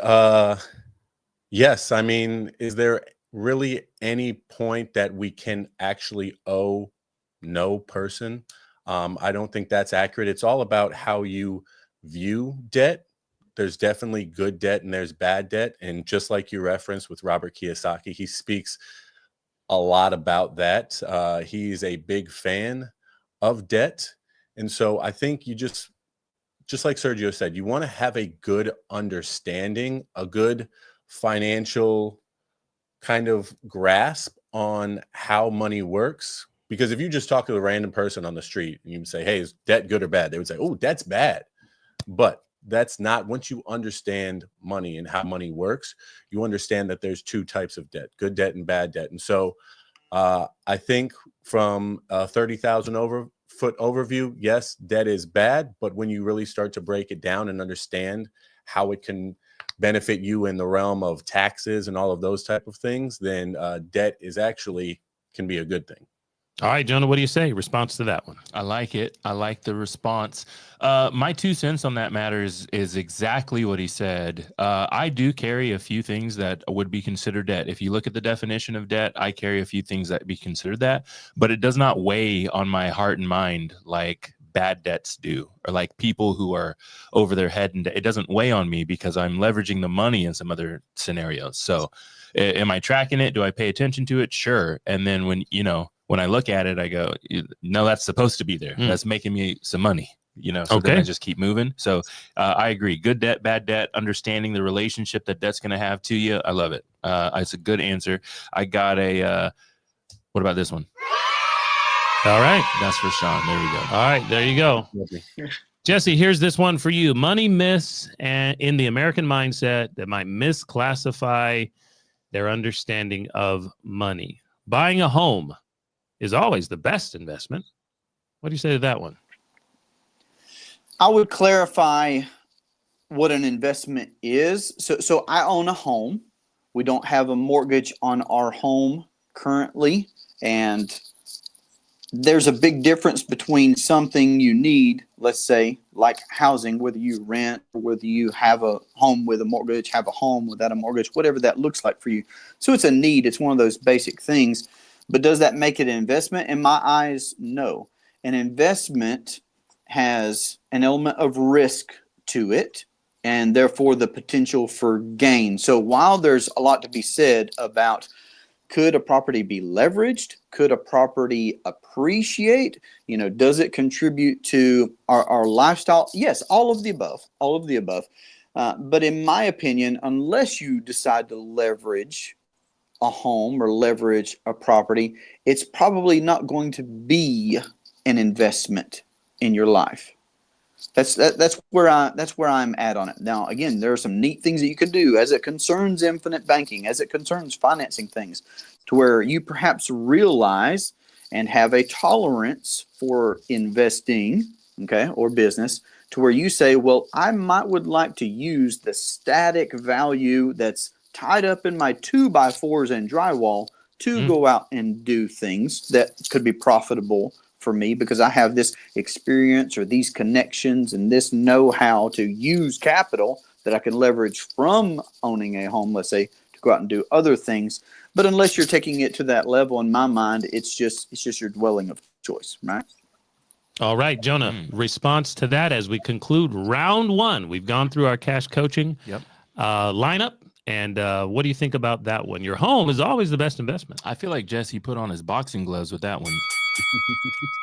yes. I mean, is there really any point that we can actually owe no person? I don't think that's accurate. It's all about how you view debt. There's definitely good debt and there's bad debt. And just like you referenced with Robert Kiyosaki, he speaks a lot about that. He's a big fan of debt. And so I think you just like Sergio said, you want to have a good understanding, a good financial kind of grasp on how money works. Because if you just talk to a random person on the street and you say, hey, is debt good or bad? They would say, oh, debt's bad. But that's not, once you understand money and how money works, you understand that there's two types of debt, good debt and bad debt. And so I think from a 30,000 foot overview, yes, debt is bad. But when you really start to break it down and understand how it can benefit you in the realm of taxes and all of those type of things, then debt is actually can be a good thing. All right, Jonah, what do you say? Response to that one. I like it. I like the response. My 2 cents on that matter is exactly what he said. I do carry a few things that would be considered debt. If you look at the definition of debt, I carry a few things that be considered that, but it does not weigh on my heart and mind like bad debts do, or like people who are over their head, and it doesn't weigh on me because I'm leveraging the money in some other scenarios. So am I tracking it? Do I pay attention to it? Sure. And then when I look at it, I go, no, that's supposed to be there. That's making me some money, so then I just keep moving. So I agree. Good debt, bad debt, understanding the relationship that debt's going to have to you. I love it. It's a good answer. I got what about this one? All right. That's for Sean. There we go. All right. There you go. Jesse, here's this one for you. Money myths in the American mindset that might misclassify their understanding of money. Buying a home is always the best investment. What do you say to that one? I would clarify what an investment is. So I own a home. We don't have a mortgage on our home currently. And there's a big difference between something you need, let's say, like housing, whether you rent or whether you have a home with a mortgage, have a home without a mortgage, whatever that looks like for you. So it's a need. It's one of those basic things. But does that make it an investment? In my eyes, no. An investment has an element of risk to it, and therefore the potential for gain. So while there's a lot to be said about could a property be leveraged? Could a property appreciate? Does it contribute to our lifestyle? Yes, all of the above, But in my opinion, unless you decide to leverage a home or leverage a property, it's probably not going to be an investment in your life. That's where I'm at on it. Now, again, there are some neat things that you could do as it concerns infinite banking, as it concerns financing things, to where you perhaps realize and have a tolerance for investing, okay, or business, to where you say, well, I would like to use the static value that's tied up in my 2x4s and drywall to go out and do things that could be profitable for me because I have this experience or these connections and this know-how to use capital that I can leverage from owning a home, let's say, to go out and do other things. But unless you're taking it to that level, in my mind, it's just your dwelling of choice, right? All right, Jonah, response to that as we conclude round one. We've gone through our cash coaching lineup. And what do you think about that one? Your home is always the best investment. I feel like Jesse put on his boxing gloves with that one.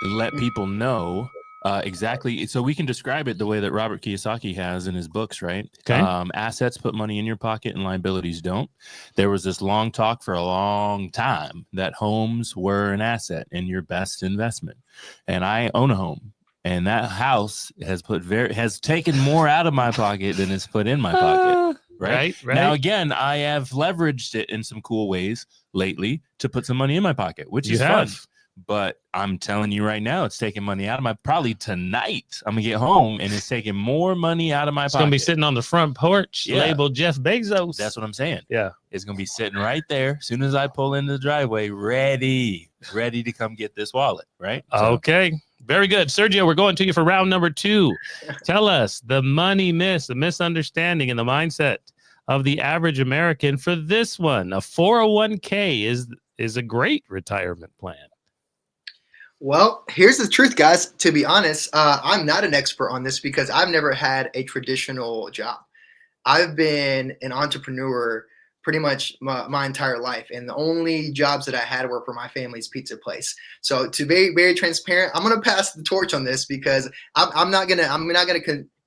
let people know exactly, so we can describe it the way that Robert Kiyosaki has in his books, right? Okay. Assets put money in your pocket and liabilities don't. There was this long talk for a long time that homes were an asset and your best investment. And I own a home, and that house has taken more out of my pocket than it's put in my pocket. Right? Now, again, I have leveraged it in some cool ways lately to put some money in my pocket, which is fun. But I'm telling you right now, it's taking money out of my, probably tonight, I'm going to get home and it's taking more money out of my pocket. It's going to be sitting on the front porch labeled Jeff Bezos. That's what I'm saying. Yeah. It's going to be sitting right there as soon as I pull into the driveway, ready to come get this wallet, right? So, okay. Very good. Sergio, we're going to you for round number 2. Tell us the money myth, the misunderstanding, and the mindset of the average American for this one. A 401k is a great retirement plan. Well, here's the truth, guys. To be honest, I'm not an expert on this because I've never had a traditional job. I've been an entrepreneur pretty much my entire life, and the only jobs that I had were for my family's pizza place. So to be very transparent, I'm gonna pass the torch on this because I'm not gonna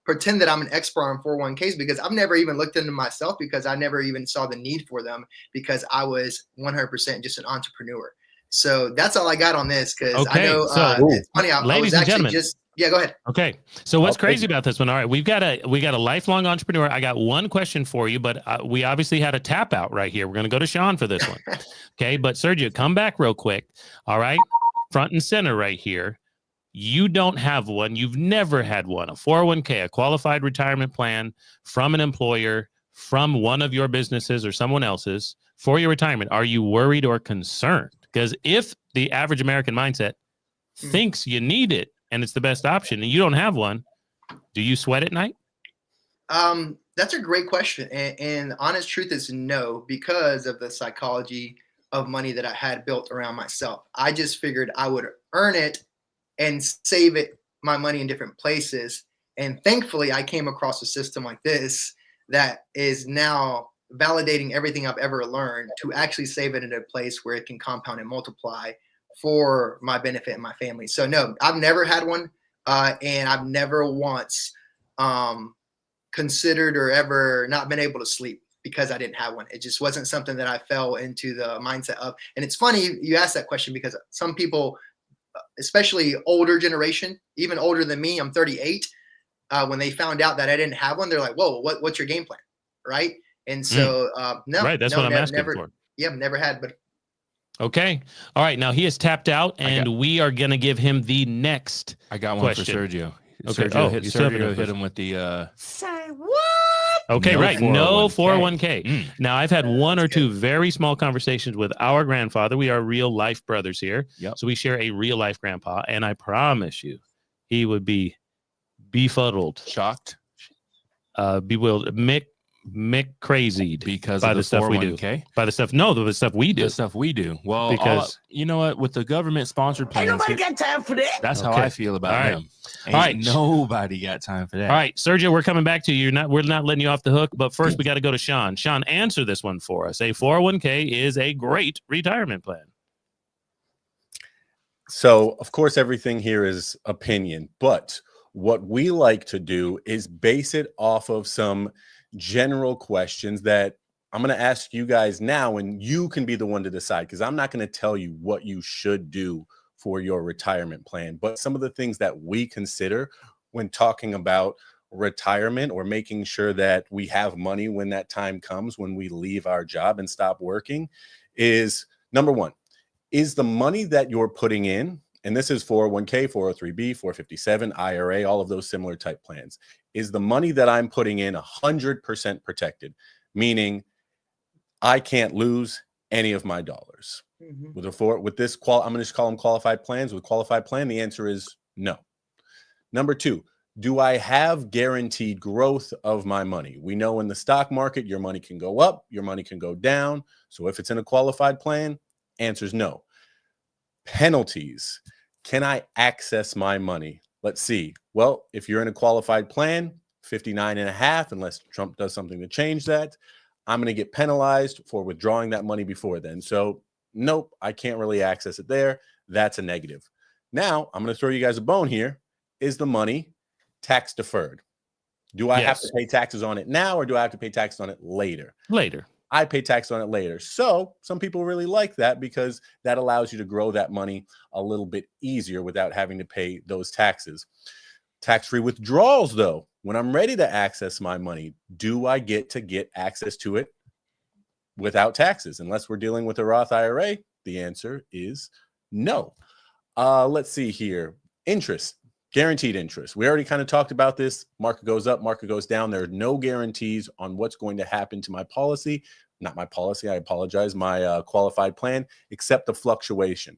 pretend that I'm an expert on 401ks because I've never even looked into myself because I never even saw the need for them because I was 100% just an entrepreneur. So that's all I got on this because I know it's funny. I was actually go ahead. Okay. So what's crazy about this one? All right, we got a lifelong entrepreneur. I got one question for you, but we obviously had a tap out right here. We're going to go to Sean for this one. Okay, but Sergio, come back real quick. All right, front and center right here. You don't have one. You've never had one. A 401k, a qualified retirement plan from an employer, from one of your businesses or someone else's for your retirement. Are you worried or concerned? Because if the average American mindset thinks you need it and it's the best option and you don't have one, do you sweat at night? That's a great question. And the honest truth is no, because of the psychology of money that I had built around myself. I just figured I would earn it and save my money in different places. And thankfully, I came across a system like this that is now validating everything I've ever learned to actually save it in a place where it can compound and multiply for my benefit and my family. So no, I've never had one. And I've never once considered or ever not been able to sleep because I didn't have one. It just wasn't something that I fell into the mindset of. And it's funny you asked that question because some people, especially older generation, even older than me, I'm 38. When they found out that I didn't have one, they're like, whoa, what's your game plan? Right. And so, no, right. That's what I'm asking for. Yeah, never had, but. Okay. All right. Now he has tapped out and we are going to give him the next. I got one question. For Sergio. Okay. Sergio hit him with the, say what? Okay. No, right. 401k. No 401k. Now I've had one or two very small conversations with our grandfather. We are real life brothers here. Yep. So we share a real life grandpa. And I promise you, he would be befuddled, shocked, bewildered, Mick crazied because by of the stuff we do. By the stuff we do. The stuff we do. Well, because you know what? With the government sponsored plans, ain't nobody got time for that. That's how I feel about them. All right, nobody got time for that. All right, Sergio, we're coming back to you. We're not letting you off the hook, but first we got to go to Sean. Sean, answer this one for us. A 401k is a great retirement plan. So, of course, everything here is opinion, but what we like to do is base it off of some general questions that I'm going to ask you guys now, and you can be the one to decide, because I'm not going to tell you what you should do for your retirement plan, but some of the things that we consider when talking about retirement or making sure that we have money when that time comes, when we leave our job and stop working, is number one, is the money that you're putting in, and this is 401k, 403b, 457, IRA, all of those similar type plans, is the money that I'm putting in 100% protected, meaning I can't lose any of my dollars. Mm-hmm. With this, I'm going to just call them qualified plans. With qualified plan, the answer is no. Number two, do I have guaranteed growth of my money? We know in the stock market, your money can go up, your money can go down. So if it's in a qualified plan, answer is no. Penalties. Can I access my money? Let's see. Well, if you're in a qualified plan, 59.5, unless Trump does something to change that, I'm going to get penalized for withdrawing that money before then. So nope, I can't really access it there. That's a negative. Now, I'm going to throw you guys a bone here. Is the money tax deferred? Do I have to pay taxes on it now, or do I have to pay taxes on it later? Later. I pay tax on it later. So some people really like that because that allows you to grow that money a little bit easier without having to pay those taxes. Tax-free withdrawals, though, when I'm ready to access my money, do I get access to it without taxes? Unless we're dealing with a Roth IRA, the answer is no. Let's see here. Interest, guaranteed interest. We already kind of talked about this. Market goes up, market goes down. There are no guarantees on what's going to happen to my policy. Not my policy, I apologize, my qualified plan, except the fluctuation.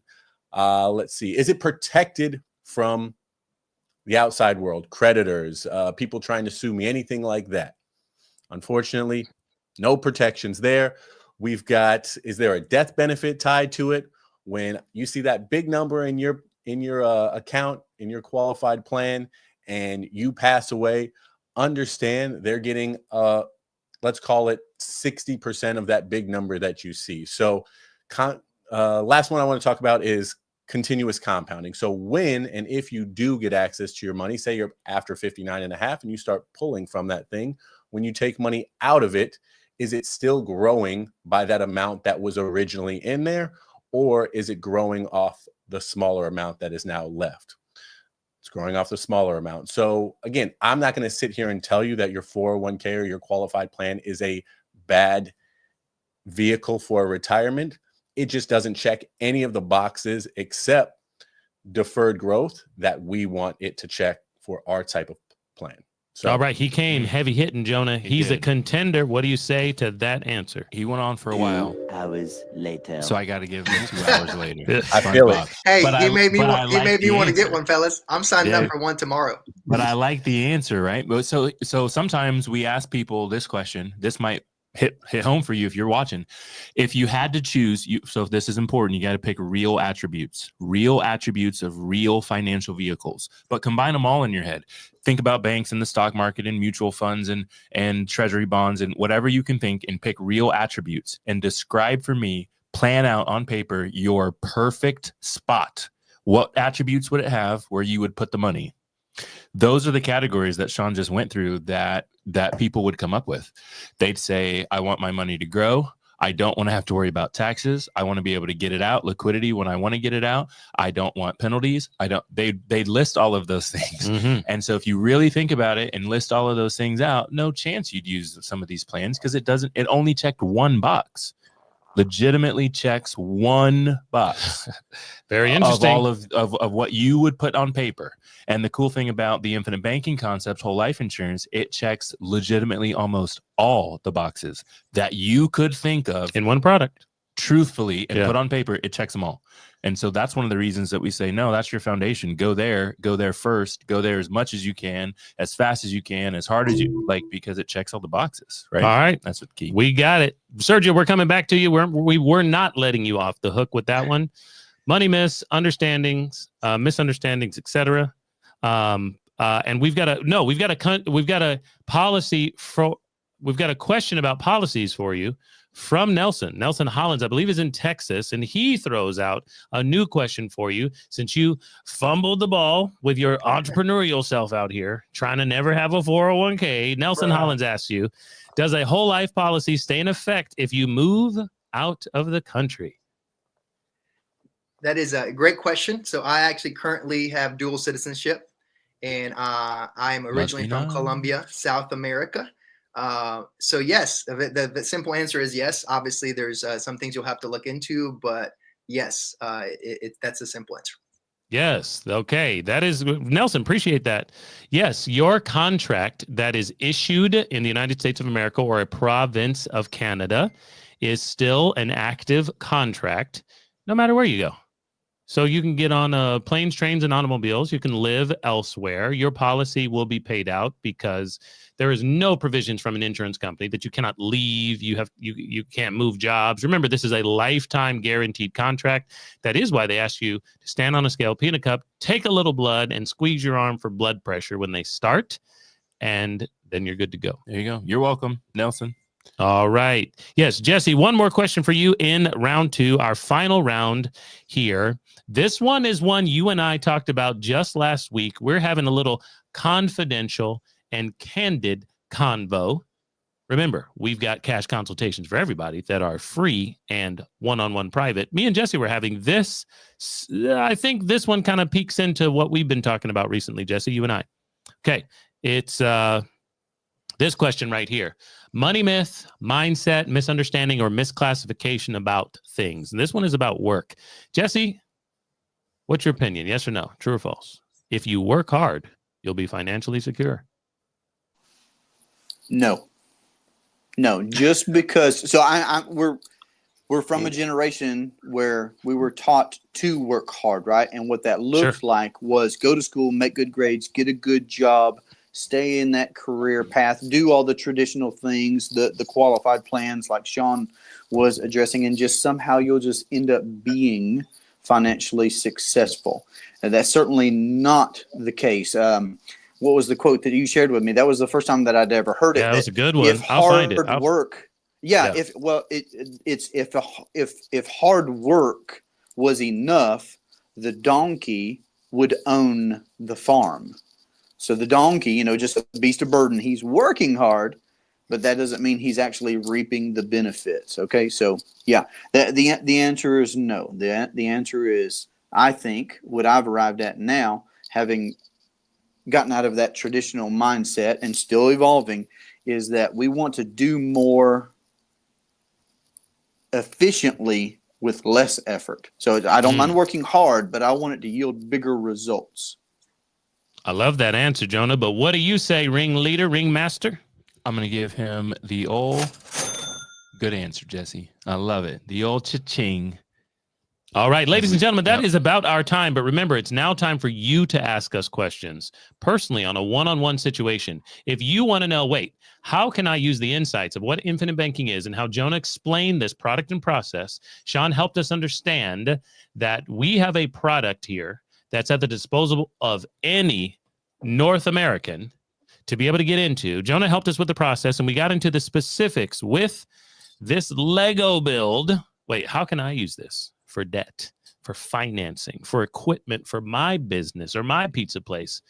Let's see. Is it protected from the outside world, creditors, people trying to sue me, anything like that? Unfortunately, no protections there. We've got, is there a death benefit tied to it? When you see that big number in your account, in your qualified plan, and you pass away, understand they're getting let's call it 60% of that big number that you see. So last one I want to talk about is continuous compounding. So when and if you do get access to your money, say you're after 59 and a half and you start pulling from that thing, when you take money out of it, is it still growing by that amount that was originally in there? Or is it growing off the smaller amount that is now left? It's growing off the smaller amount. So again, I'm not going to sit here and tell you that your 401k or your qualified plan is a bad vehicle for retirement. It just doesn't check any of the boxes except deferred growth that we want it to check for our type of plan. So, all right, he came heavy hitting, Jonah. He's a did. contender. What do you say to that answer? He went on for a while, hours later. so I got to give him 2 hours later. I feel it. Hey, But he I- made me but want. I He like made me the want to get answer. one, fellas. I'm signing Yeah. up for one tomorrow. But I like the answer, right? But so sometimes we ask people this question. This might hit home for you if you're watching. If you had to choose, so if this is important, you got to pick real attributes of real financial vehicles, but combine them all in your head. Think about banks and the stock market and mutual funds and treasury bonds and whatever you can think, and pick real attributes and describe for me, plan out on paper your perfect spot. What attributes would it have where you would put the money? Those are the categories that Sean just went through that people would come up with. They'd say, I want my money to grow. I don't want to have to worry about taxes. I want to be able to get it out, liquidity when I want to get it out. I don't want penalties. They list all of those things. Mm-hmm. And so if you really think about it and list all of those things out, no chance you'd use some of these plans because it only checked one box. Legitimately checks one box. Very interesting. Of all of what you would put on paper. And the cool thing about the infinite banking concept, whole life insurance, it checks legitimately almost all the boxes that you could think of In one product. truthfully and Yeah. put on paper. It checks them all. And so that's one of the reasons that we say, no, that's your foundation. Go there first, go there as much as you can, as fast as you can, as hard as you like, because it checks all the boxes, right? All right. That's what key. We got it. Sergio, we're coming back to you. We were not letting you off the hook with that one. Money misunderstandings, etc. And we've got a question about policies for you from Nelson Hollins, I believe is in Texas, and he throws out a new question for you since you fumbled the ball with your entrepreneurial self out here trying to never have a 401k. Nelson Hollins asks you, does a whole life policy stay in effect if you move out of the country? That is a great question. So I actually currently have dual citizenship, and I am originally from Colombia, South America. So yes, the simple answer is yes. Obviously, there's some things you'll have to look into, but yes, that's a simple answer. Yes. Okay. That is Nelson. Appreciate that. Yes. Your contract that is issued in the United States of America or a province of Canada is still an active contract, no matter where you go. So you can get on planes, trains, and automobiles. You can live elsewhere. Your policy will be paid out because there is no provisions from an insurance company that you cannot leave. You can't move jobs. Remember, this is a lifetime guaranteed contract. That is why they ask you to stand on a scale, pee in a cup, take a little blood, and squeeze your arm for blood pressure when they start, and then you're good to go. There you go. You're welcome, Nelson. All right. Yes, Jesse, one more question for you in round 2, our final round here. This one is one you and I talked about just last week. We're having a little confidential and candid convo. Remember, we've got cash consultations for everybody that are free and one-on-one private. Me and Jesse were having this. I think this one kind of peeks into what we've been talking about recently, Jesse, you and I. Okay, it's this question right here. Money myth, mindset, misunderstanding, or misclassification about things. And this one is about work. Jesse, what's your opinion? Yes or no? True or false? If you work hard, you'll be financially secure. No, just because. So we're from a generation where we were taught to work hard, right? And what that looked like was go to school, make good grades, get a good job, stay in that career path, do all the traditional things, the qualified plans like Sean was addressing, and just somehow you'll just end up being financially successful. And that's certainly not the case. What was the quote that you shared with me? That was the first time that I'd ever heard it. Yeah, that was a good one. If I'll find it. hard work, if hard work was enough, the donkey would own the farm. So the donkey, just a beast of burden, he's working hard, but that doesn't mean he's actually reaping the benefits. Okay, so yeah, the answer is no. The answer is, I think, what I've arrived at now, having gotten out of that traditional mindset and still evolving, is that we want to do more efficiently with less effort. So I don't mind working hard, but I want it to yield bigger results. I love that answer, Jonah. But what do you say, ring leader, ring master? I'm going to give him the old good answer, Jesse. I love it. The old cha-ching. All right, ladies and gentlemen, that is about our time. But remember, it's now time for you to ask us questions personally on a one-on-one situation. If you want to know, wait, how can I use the insights of what infinite banking is and how Jonah explained this product and process? Sean helped us understand that we have a product here that's at the disposal of any North American to be able to get into. Jonah helped us with the process, and we got into the specifics with this Lego build. Wait, how can I use this for debt, for financing, for equipment, for my business or my pizza place?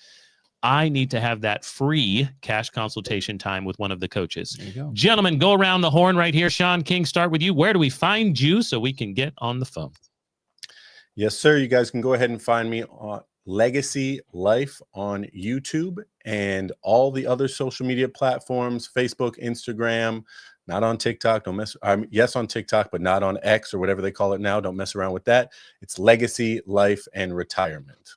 I need to have that free cash consultation time with one of the coaches. There you go. Gentlemen, go around the horn right here. Sean King, start with you. Where do we find you so we can get on the phone? Yes, sir. You guys can go ahead and find me on Legacy Life on YouTube and all the other social media platforms, Facebook, Instagram, not on TikTok. Don't mess. Yes, on TikTok, but not on X or whatever they call it now. Don't mess around with that. It's Legacy Life and Retirement.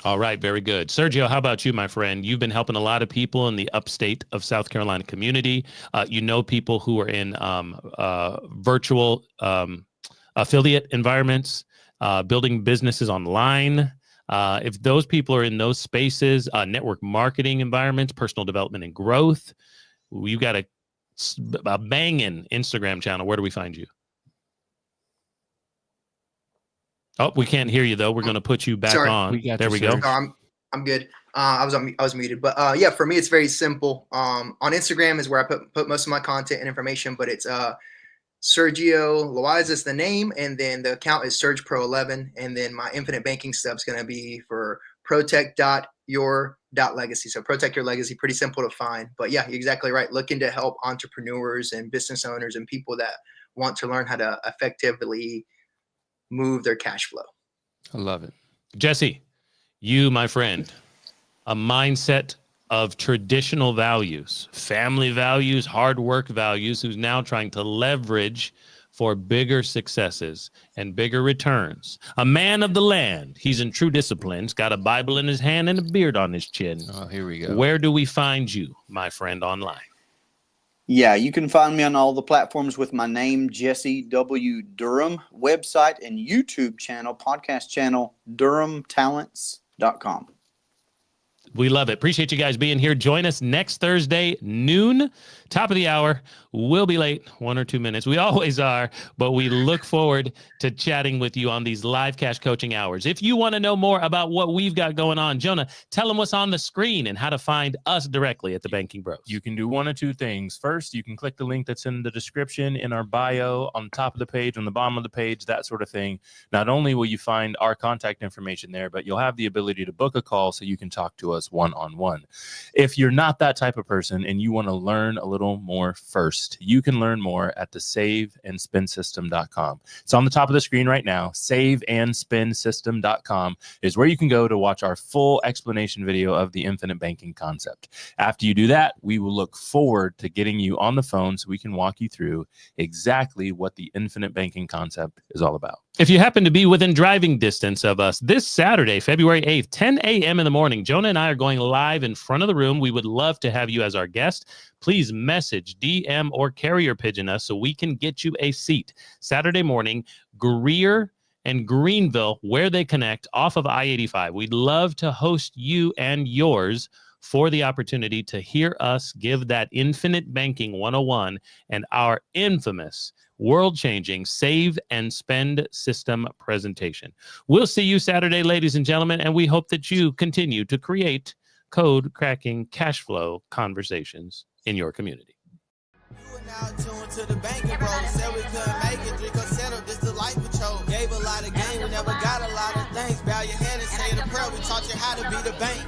All right, very good. Sergio, how about you, my friend? You've been helping a lot of people in the upstate of South Carolina community. People who are in virtual affiliate environments, building businesses online. If those people are in those spaces, network marketing environments, personal development and growth, you've got a banging Instagram channel. Where do we find you? Oh, we can't hear you though. We're going to put you back on. There we go. I'm good. I was muted, but yeah, for me it's very simple. On Instagram is where I put most of my content and information, but it's Sergio Loaiza is the name, and then the account is SurgePro11, and then my infinite banking stuff is going to be for protect.your.legacy. So protect your legacy, pretty simple to find. But yeah, you're exactly right. Looking to help entrepreneurs and business owners and people that want to learn how to effectively move their cash flow. I love it. Jesse, you, my friend, a mindset of traditional values, family values, hard work values, who's now trying to leverage for bigger successes and bigger returns. A man of the land. He's in true disciplines, got a Bible in his hand and a beard on his chin. Oh, here we go. Where do we find you, my friend, online? Yeah, you can find me on all the platforms with my name, Jesse W. Durham, website and YouTube channel, podcast channel, DurhamTalents.com. We love it. Appreciate you guys being here. Join us next Thursday, noon, top of the hour. We'll be late 1 or 2 minutes. We always are, but we look forward to chatting with you on these live cash coaching hours. If you want to know more about what we've got going on, Jonah, tell them what's on the screen and how to find us directly at the Banking Bros. You can do one of two things. First, you can click the link that's in the description, in our bio, on the top of the page, on the bottom of the page, that sort of thing. Not only will you find our contact information there, but you'll have the ability to book a call so you can talk to us one-on-one. If you're not that type of person and you want to learn a little more first, you can learn more at the saveandspendsystem.com. It's on the top of the screen right now. Saveandspendsystem.com is where you can go to watch our full explanation video of the infinite banking concept. After you do that, we will look forward to getting you on the phone so we can walk you through exactly what the infinite banking concept is all about. If you happen to be within driving distance of us, this Saturday, February 8th, 10 a.m. in the morning, Jonah and I are going live in front of the room. We would love to have you as our guest. Please message, DM, or carrier pigeon us so we can get you a seat. Saturday morning, Greer and Greenville, where they connect off of I-85. We'd love to host you and yours for the opportunity to hear us give that infinite banking 101 and our infamous world-changing Save and Spend System presentation. We'll see you Saturday, ladies and gentlemen, and we hope that you continue to create code-cracking cash flow conversations in your community. You are now tuned to the Banking Bros. Said we couldn't make it, drink or settle, this the life we chose. Gave a lot of game, we never got a lot of things. Bow your head and say the prayer, we taught you how to be the bank.